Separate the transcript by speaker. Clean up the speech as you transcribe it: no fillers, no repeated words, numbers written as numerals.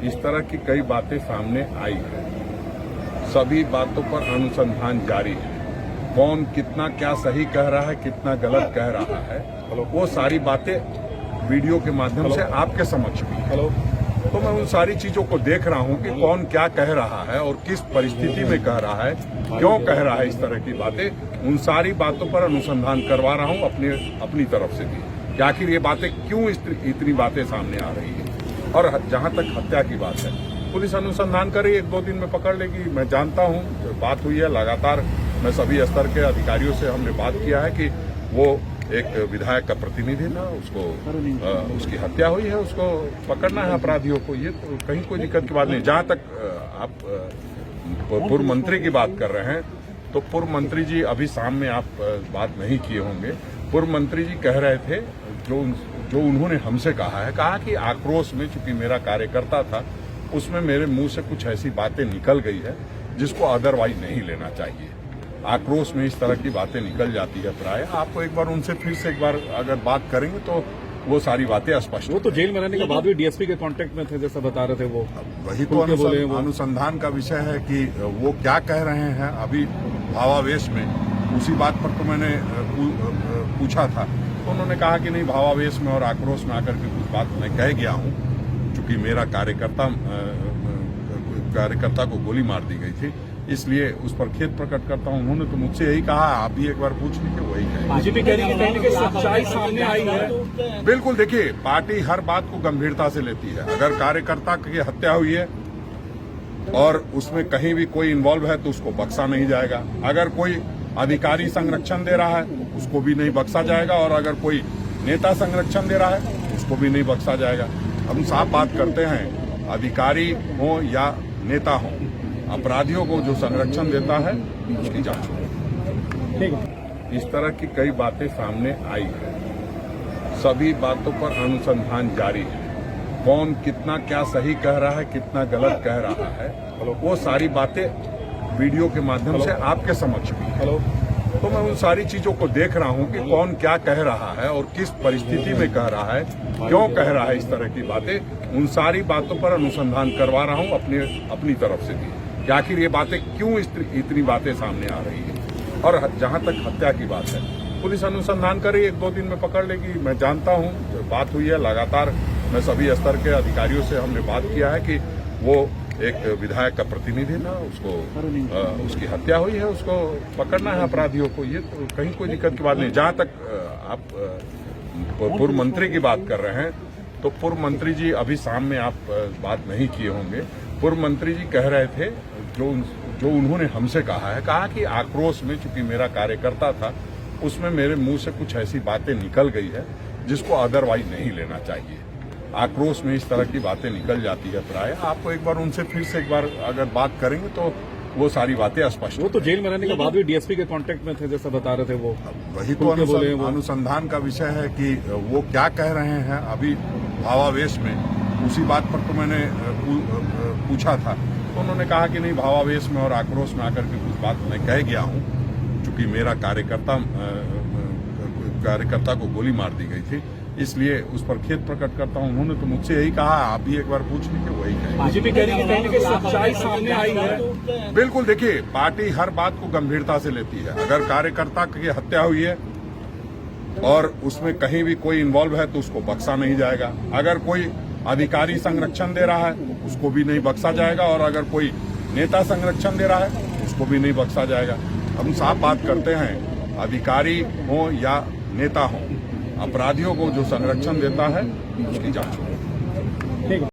Speaker 1: इस तरह की कई बातें सामने आई है। सभी बातों पर अनुसंधान जारी है। कौन कितना क्या सही कह रहा है, कितना गलत कह रहा है, वो सारी बातें वीडियो के माध्यम से आपके समक्ष भी है। तो मैं उन सारी चीजों को देख रहा हूं कि कौन क्या कह रहा है और किस परिस्थिति में कह रहा है, क्यों कह रहा है इस तरह की बातें। उन सारी बातों पर अनुसंधान करवा रहा हूं अपनी तरफ से भी कि आखिर ये बातें क्यों इतनी बातें सामने आ रही है। और जहां तक हत्या की बात है, पुलिस अनुसंधान करे, 1-2 दिन में पकड़ लेगी। मैं जानता हूं, बात हुई है लगातार, मैं सभी स्तर के अधिकारियों से हमने बात किया है कि वो एक विधायक का प्रतिनिधि था, उसको उसकी हत्या हुई है, उसको पकड़ना है अपराधियों को। ये तो कहीं कोई दिक्कत की बात नहीं। जहां तक आप पूर्व मंत्री की बात कर रहे हैं, तो पूर्व मंत्री जी अभी शाम में आप बात नहीं किए होंगे। पूर्व मंत्री जी कह रहे थे, जो उन्होंने हमसे कहा कि आक्रोश में, चूंकि मेरा कार्यकर्ता था, उसमें मेरे मुंह से कुछ ऐसी बातें निकल गई है जिसको अदरवाइज नहीं लेना चाहिए। आक्रोश में इस तरह की बातें निकल जाती है प्राय। आपको एक बार उनसे फिर से एक बार अगर बात करेंगे तो वो सारी बातें स्पष्ट।
Speaker 2: वो तो जेल में रहने के बाद भी डीएसपी के कांटेक्ट में थे, जैसा बता रहे थे वो।
Speaker 1: वही तो अनुसंधान का विषय है कि वो क्या कह रहे हैं। अभी भावावेश में उसी बात पर तो मैंने पूछा था, तो उन्होंने कहा कि नहीं, भावावेश में और आक्रोश में आकर के कुछ बात मैं कह गया हूं, चूंकि मेरा कार्यकर्ता को गोली मार दी गई थी, इसलिए उस पर खेद प्रकट करता हूं। उन्होंने तो मुझसे यही कहा, आप भी एक बार पूछ लीजिए, वही कहेंगे।
Speaker 2: बीजेपी कह रही है कि कहीं ना कहीं सच्चाई सामने आई है।
Speaker 1: बिल्कुल, देखिए, पार्टी हर बात को गंभीरता से लेती है। अगर कार्यकर्ता की हत्या हुई है और उसमें कहीं भी कोई इन्वॉल्व है तो उसको बख्शा नहीं जाएगा। अगर कोई अधिकारी संरक्षण दे रहा है तो उसको भी नहीं बख्शा जाएगा, और अगर कोई नेता संरक्षण दे रहा है उसको भी नहीं बख्शा जाएगा। हम साफ बात करते हैं, अधिकारी हो या नेता हो, अपराधियों को जो संरक्षण देता है उसकी जांच हो। इस तरह की कई बातें सामने आई है। सभी बातों पर अनुसंधान जारी है। कौन कितना क्या सही कह रहा है, कितना गलत कह रहा है, वो सारी बातें वीडियो के माध्यम से आपके समक्ष भी है। तो मैं उन सारी चीजों को देख रहा हूं कि कौन क्या कह रहा है और किस परिस्थिति में कह रहा है, क्यों कह रहा है इस तरह की बातें। उन सारी बातों पर अनुसंधान करवा रहा हूं अपनी तरफ से भी कि आखिर ये बातें क्यों इतनी बातें सामने आ रही है। और जहां तक हत्या की बात है, पुलिस अनुसंधान करे, 1-2 दिन में पकड़ लेगी। मैं जानता हूं, बात हुई है लगातार, मैं सभी स्तर के अधिकारियों से हमने बात किया है कि वो एक विधायक का प्रतिनिधि था, उसकी हत्या हुई है, उसको पकड़ना है अपराधियों को। ये तो कहीं कोई दिक्कत की बात नहीं। जहां तक आप पूर्व मंत्री की बात कर रहे हैं, तो पूर्व मंत्री जी अभी शाम में आप बात नहीं किए होंगे। पूर्व मंत्री जी कह रहे थे, जो उन्होंने हमसे कहा कि आक्रोश में, चूंकि मेरा कार्यकर्ता था, उसमें मेरे मुंह से कुछ ऐसी बातें निकल गई है जिसको अदरवाइज नहीं लेना चाहिए। आक्रोश में इस तरह की बातें निकल जाती है प्राय। आपको एक बार उनसे फिर से एक बार अगर बात करेंगे तो वो सारी बातें स्पष्ट।
Speaker 2: वो तो जेल में रहने के बाद भी डीएसपी के कांटेक्ट में थे, जैसा बता रहे थे वो।
Speaker 1: वही तो अनुसंधान का विषय है कि वो क्या कह रहे हैं। अभी भावावेश में उसी बात पर तो मैंने पूछा था, तो उन्होंने कहा कि नहीं, भावावेश में और आक्रोश में आकर के कुछ बात मैं कह गया हूं, चूंकि मेरा कार्यकर्ता को गोली मार दी गई थी, इसलिए उस पर खेद प्रकट करता हूं। उन्होंने तो मुझसे यही कहा, आप भी एक बार पूछ लीजिए, वही कहेंगे।
Speaker 2: बीजेपी कह रही है कि कहीं ना कहीं सच्चाई सामने आई है।
Speaker 1: बिल्कुल, देखिए, पार्टी हर बात को गंभीरता से लेती है। अगर कार्यकर्ता की हत्या हुई है और उसमें कहीं भी कोई इन्वॉल्व है तो उसको बख्शा नहीं जाएगा। अगर कोई अधिकारी संरक्षण दे रहा है तो उसको भी नहीं बख्शा जाएगा, और अगर कोई नेता संरक्षण दे रहा है उसको भी नहीं बख्शा जाएगा। हम साफ बात करते हैं, अधिकारी हो या नेता हो, अपराधियों को जो संरक्षण देता है उसकी जांच हो।